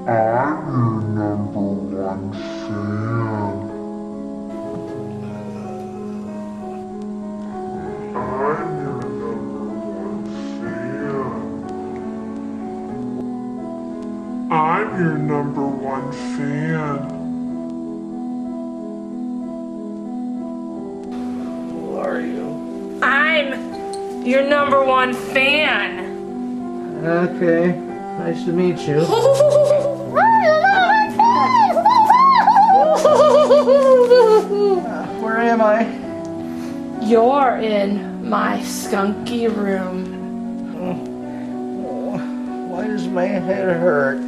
I'm your number one fan. I'm your number one fan. Who are you? I'm your number one fan. Okay, nice to meet you. Where am I? You're in my skunky room. Why does my head hurt?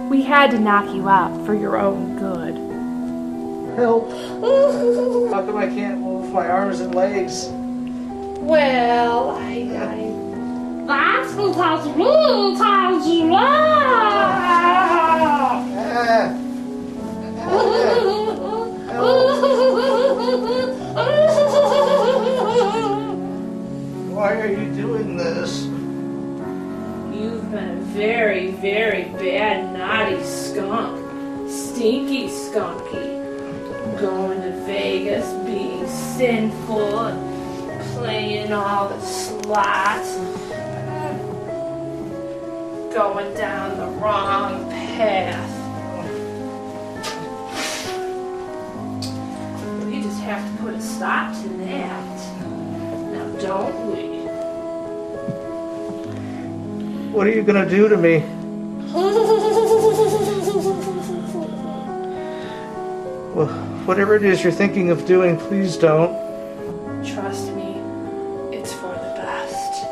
We had to knock you out for your own good. Help! How come I can't move my arms and legs? Well, that's because we told you Why are you doing this? You've been a very, very bad, naughty skunk. Stinky skunky. Going to Vegas, being sinful, and playing all the slots. Going down the wrong path. We just have to put a stop to that. Now, don't we? What are you gonna do to me? Well, whatever it is you're thinking of doing, please don't. Trust me, it's for the best.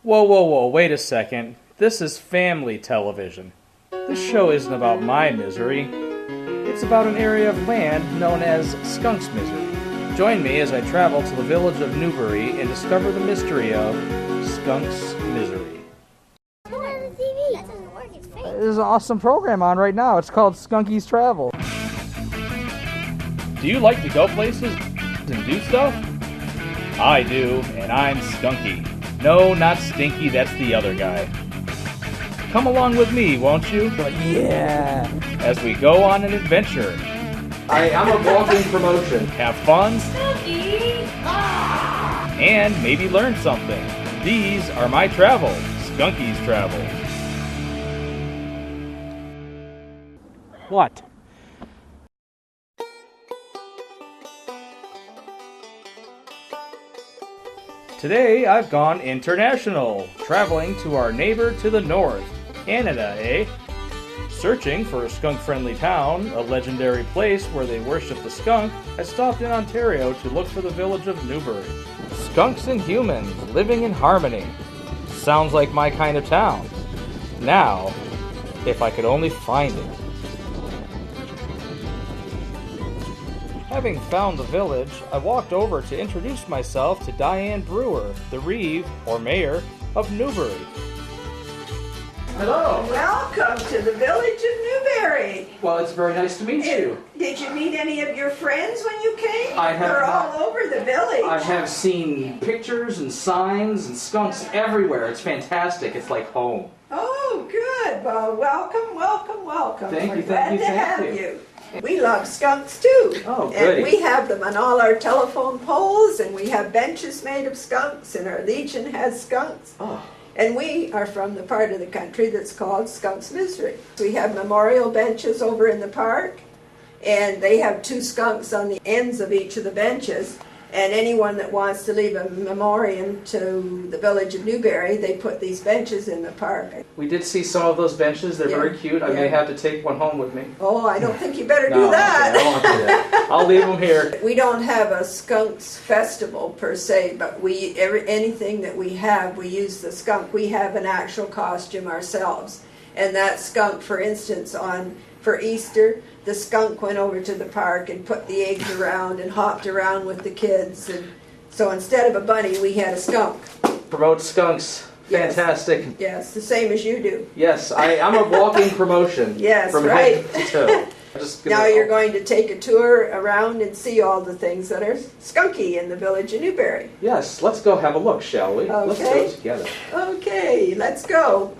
Whoa, wait a second. This is family television. This show isn't about my misery. It's about an area of land known as Skunks Misery. Join me as I travel to the village of Newbury and discover the mystery of Skunks Misery. There's an awesome program on right now. It's called Skunky's Travel. Do you like to go places and do stuff? I do, and I'm Skunky. No, not Stinky, that's the other guy. Come along with me, won't you? Yeah. As we go on an adventure. I'm a walking promotion. Have fun. And maybe learn something. These are my travels, Skunky's Travels. What? Today I've gone international, traveling to our neighbor to the north, Canada, eh? Searching for a skunk-friendly town, a legendary place where they worship the skunk, I stopped in Ontario to look for the village of Newbury. Skunks and humans living in harmony. Sounds like my kind of town. Now, if I could only find it. Having found the village, I walked over to introduce myself to Diane Brewer, the Reeve, or Mayor, of Newbury. Hello. Welcome to the village of Newbury. Well, it's very nice to meet you. Did you meet any of your friends when you came? I have They're not. all over the village. I have seen pictures and signs and skunks everywhere. It's fantastic. It's like home. Oh, good. Well, welcome, welcome, welcome. Thank We're you, glad thank you, to thank have you. you. We love skunks too. Oh, and goody. we have them on all our telephone poles, and we have benches made of skunks, and our legion has skunks. Oh. And we are from the part of the country that's called Skunks Misery. We have memorial benches over in the park, and they have 2 skunks on the ends of each of the benches. And anyone that wants to leave a memoriam to the village of Newbury, they put these benches in the park. We did see some of those benches. They're Yeah, very cute. I may have to take one home with me. Oh, I don't think you better No, do that. okay, I won't do that. I'll leave them here. We don't have a skunks festival per se, but anything that we have, we use the skunk. We have an actual costume ourselves. And that skunk, for instance, for Easter, the skunk went over to the park and put the eggs around and hopped around with the kids. And so instead of a bunny, we had a skunk. Promote skunks. Yes. Fantastic. Yes, the same as you do. Yes, I'm a walking promotion. Yes, from right. head to toe. Now you're going to take a tour around and see all the things that are skunky in the village of Newbury. Yes, let's go have a look, shall we? Okay. Let's go together. Okay, let's go.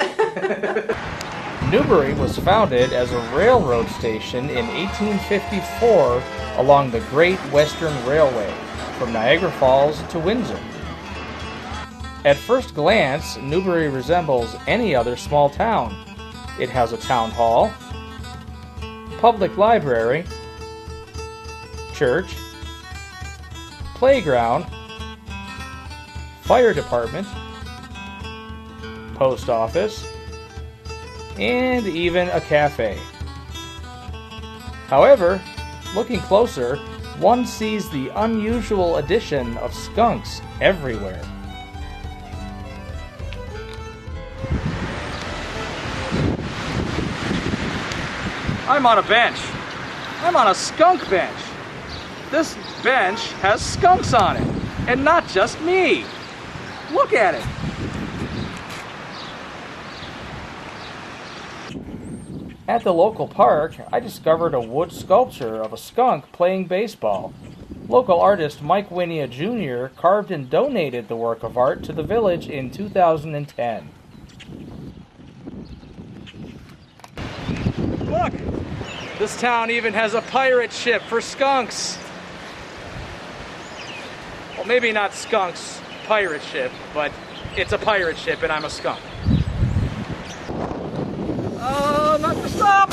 Newbury was founded as a railroad station in 1854 along the Great Western Railway from Niagara Falls to Windsor. At first glance, Newbury resembles any other small town. It has a town hall, public library, church, playground, fire department, post office, and even a cafe. However, looking closer, one sees the unusual addition of skunks everywhere. I'm on a bench. I'm on a skunk bench. This bench has skunks on it, and not just me. Look at it. At the local park, I discovered a wood sculpture of a skunk playing baseball. Local artist Mike Winia Jr. carved and donated the work of art to the village in 2010. Look! This town even has a pirate ship for skunks. Well, maybe not skunks, pirate ship, but it's a pirate ship and I'm a skunk. Not to stop!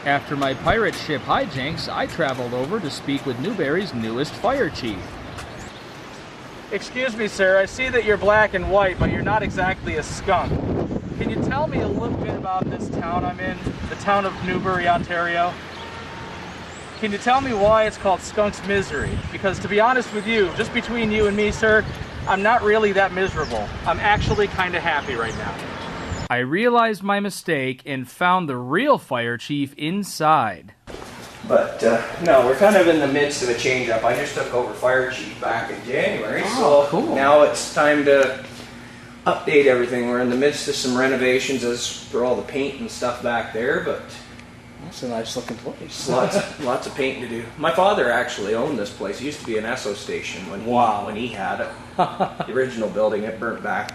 After my pirate ship hijinks, I traveled over to speak with Newbury's newest fire chief. Excuse me, sir, I see that you're black and white, but you're not exactly a skunk. Can you tell me a little bit about this town I'm in, the town of Newbury, Ontario? Can you tell me why it's called Skunks Misery? Because to be honest with you, just between you and me, sir, I'm not really that miserable. I'm actually kind of happy right now. I realized my mistake and found the real fire chief inside. But no, we're kind of in the midst of a change-up. I just took over fire chief back in January, so cool. Now it's time to update everything. We're in the midst of some renovations as for all the paint and stuff back there, but That's a nice looking place. lots of painting to do. My father actually owned this place. It used to be an Esso station when he had it. The original building, it burnt back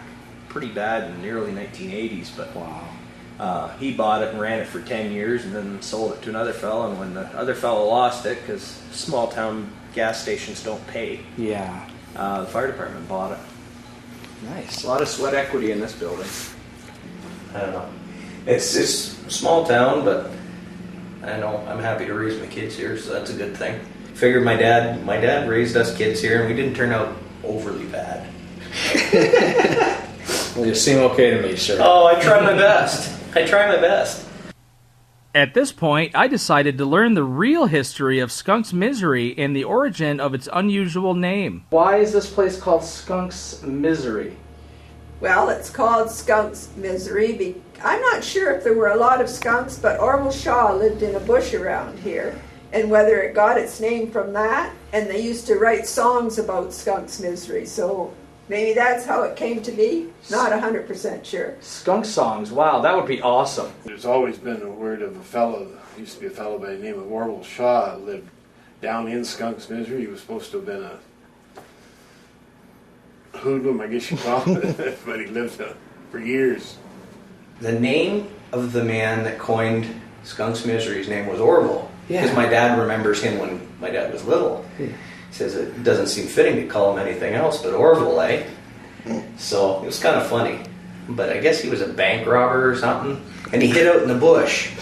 pretty bad in the early 1980s, but Wow. he bought it and ran it for 10 years and then sold it to another fellow, and when the other fellow lost it, because small town gas stations don't pay, Yeah. the fire department bought it. Nice. A lot of sweat equity in this building. I don't know. It's small town, but I know I'm happy to raise my kids here, so that's a good thing. Figured my dad raised us kids here, and we didn't turn out overly bad. Well, you seem okay to me, sir. Oh, I try my best. At this point, I decided to learn the real history of Skunks Misery and the origin of its unusual name. Why is this place called Skunks Misery? Well, it's called Skunks Misery. I'm not sure if there were a lot of skunks, but Orville Shaw lived in a bush around here. And whether it got its name from that, and they used to write songs about Skunks Misery, so maybe that's how it came to be. Not 100% sure. Skunk songs. Wow, that would be awesome. There's always been a word of a fellow, used to be a fellow by the name of Orville Shaw, lived down in Skunks Misery. He was supposed to have been a hoodlum, I guess you call it, but he lived for years. The name of the man that coined Skunks Misery, his name was Orville. Yeah. Because my dad remembers him when my dad was little. Yeah. He says it doesn't seem fitting to call him anything else but Orville, eh? So it was kind of funny. But I guess he was a bank robber or something. And he hid out in the bush.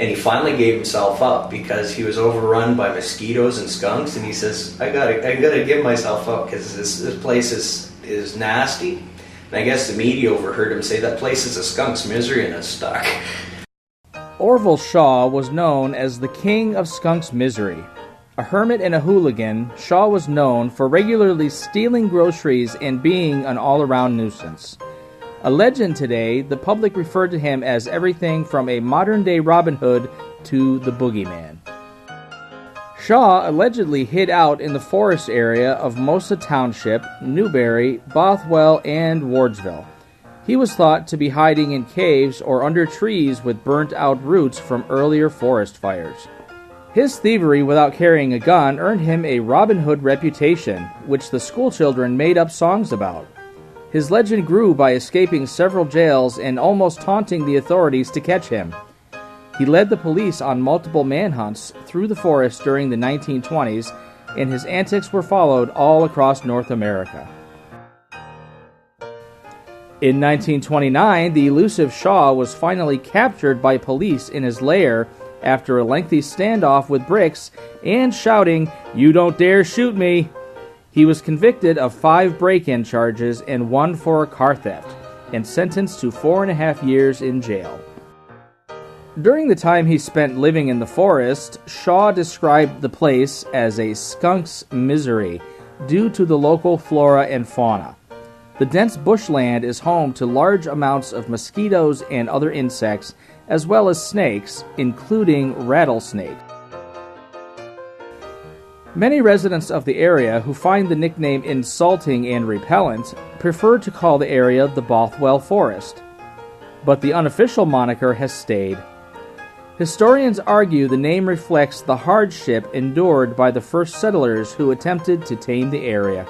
And he finally gave himself up because he was overrun by mosquitoes and skunks. And he says, I gotta give myself up because this place is nasty. And I guess the media overheard him say that place is a Skunks Misery and it's stuck. Orville Shaw was known as the King of Skunks Misery. A hermit and a hooligan, Shaw was known for regularly stealing groceries and being an all-around nuisance. A legend today, the public referred to him as everything from a modern-day Robin Hood to the boogeyman. Shaw allegedly hid out in the forest area of Mosa Township, Newbury, Bothwell, and Wardsville. He was thought to be hiding in caves or under trees with burnt-out roots from earlier forest fires. His thievery without carrying a gun earned him a Robin Hood reputation, which the schoolchildren made up songs about. His legend grew by escaping several jails and almost taunting the authorities to catch him. He led the police on multiple manhunts through the forest during the 1920s, and his antics were followed all across North America. In 1929, the elusive Shaw was finally captured by police in his lair after a lengthy standoff with Bricks and shouting, "You don't dare shoot me!" He was convicted of 5 break-in charges and 1 for a car theft, and sentenced to 4.5 years in jail. During the time he spent living in the forest, Shaw described the place as a Skunks Misery due to the local flora and fauna. The dense bushland is home to large amounts of mosquitoes and other insects, as well as snakes, including rattlesnakes. Many residents of the area who find the nickname insulting and repellent prefer to call the area the Bothwell Forest, but the unofficial moniker has stayed. Historians argue the name reflects the hardship endured by the first settlers who attempted to tame the area.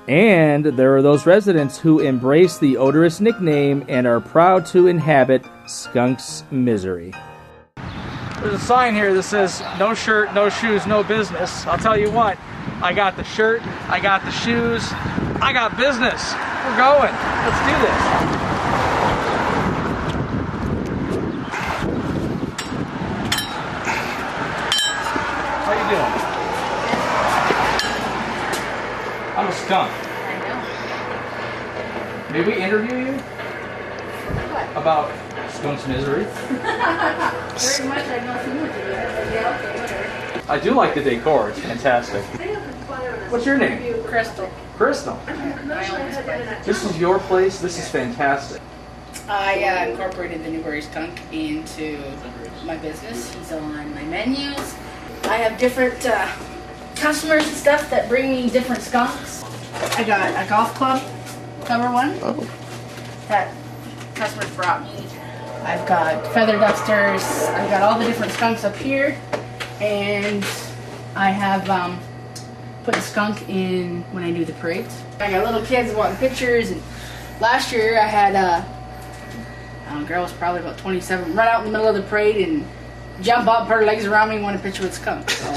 And there are those residents who embrace the odorous nickname and are proud to inhabit Skunks Misery. There's a sign here that says, "No shirt, no shoes, no business." I'll tell you what, I got the shirt, I got the shoes, I got business. We're going. Let's do this. How you doing? I'm a skunk. I know. May we interview you? What? About Skunks Misery? Very much I know some of you. Yeah, okay, whatever. I do like the decor, it's fantastic. What's your name? Crystal. Crystal. This is your place, this is fantastic. I incorporated the Newbury Skunk into my business. He's on my menus. I have different customers and stuff that bring me different skunks. I got a golf club cover one that customers brought me. I've got feather dusters. I've got all the different skunks up here, and I have put the skunk in when I do the parades. I got little kids wanting pictures, and last year I had a girl was probably about 27 run out in the middle of the parade and jump up, put her legs around me, and want a picture with skunk. So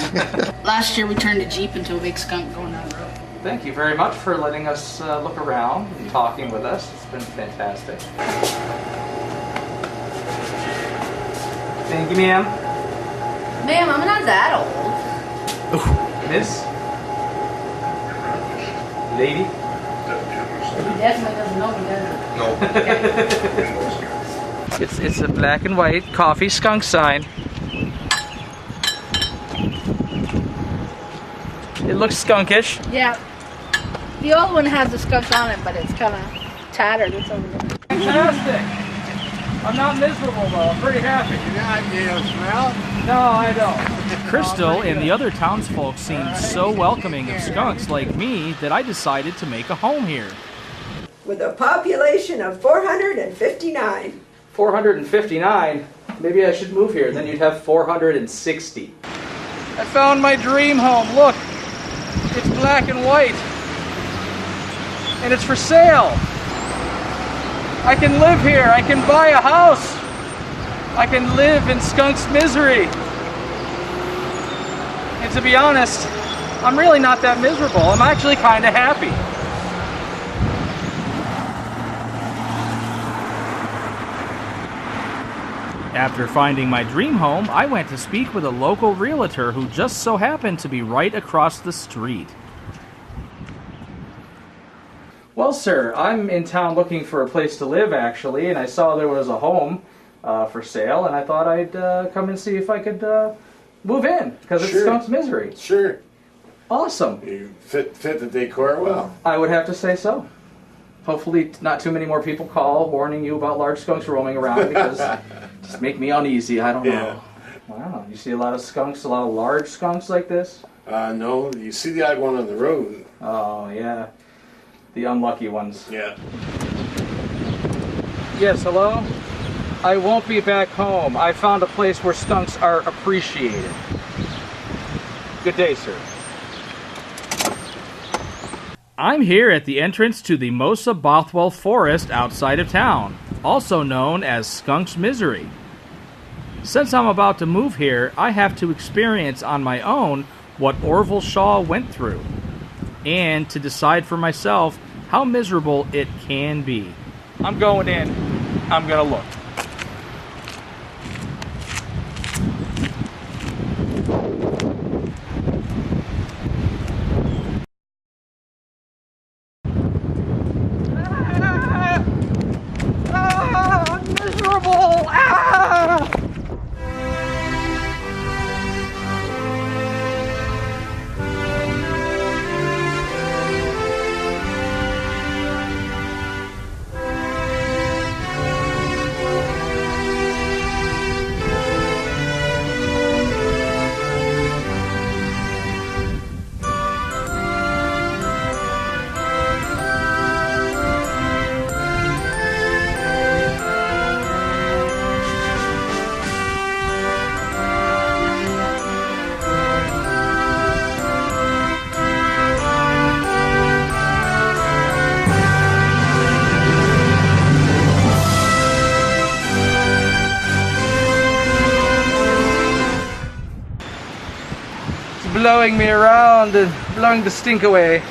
last year we turned a Jeep into a big skunk going down the road. Thank you very much for letting us look around and talking with us. It's been fantastic. Thank you, ma'am. Ma'am, I'm not that old. Miss? Lady? He definitely doesn't know me, does he? It's a black and white coffee skunk sign. It looks skunkish. Yeah. The old one has the skunk on it, but it's kind of tattered. It's over there. Fantastic! I'm not miserable though, I'm pretty happy. You not get a smell? No, I don't. Crystal and the other townsfolk seemed so welcoming of skunks like me that I decided to make a home here. With a population of 459. 459? Maybe I should move here, then you'd have 460. I found my dream home. Look, it's black and white. And it's for sale. I can live here. I can buy a house. I can live in Skunks Misery. And to be honest, I'm really not that miserable. I'm actually kind of happy. After finding my dream home, I went to speak with a local realtor who just so happened to be right across the street. Well, sir, I'm in town looking for a place to live, actually, and I saw there was a home for sale, and I thought I'd come and see if I could move in, because it's Skunks Misery. Sure. Awesome. You fit the decor well. I would have to say so. Hopefully not too many more people call warning you about large skunks roaming around, because just make me uneasy. I don't know. Wow, you see a lot of skunks, a lot of large skunks like this? No, you see the odd one on the road. Oh, yeah. The unlucky ones. Yeah. Yes, hello? I won't be back home. I found a place where skunks are appreciated. Good day, sir. I'm here at the entrance to the Mosa Bothwell Forest outside of town, also known as Skunks Misery. Since I'm about to move here, I have to experience on my own what Orville Shaw went through, and to decide for myself how miserable it can be. I'm going in. I'm gonna look. Miserable! Ah! Blowing me around and blowing the stink away.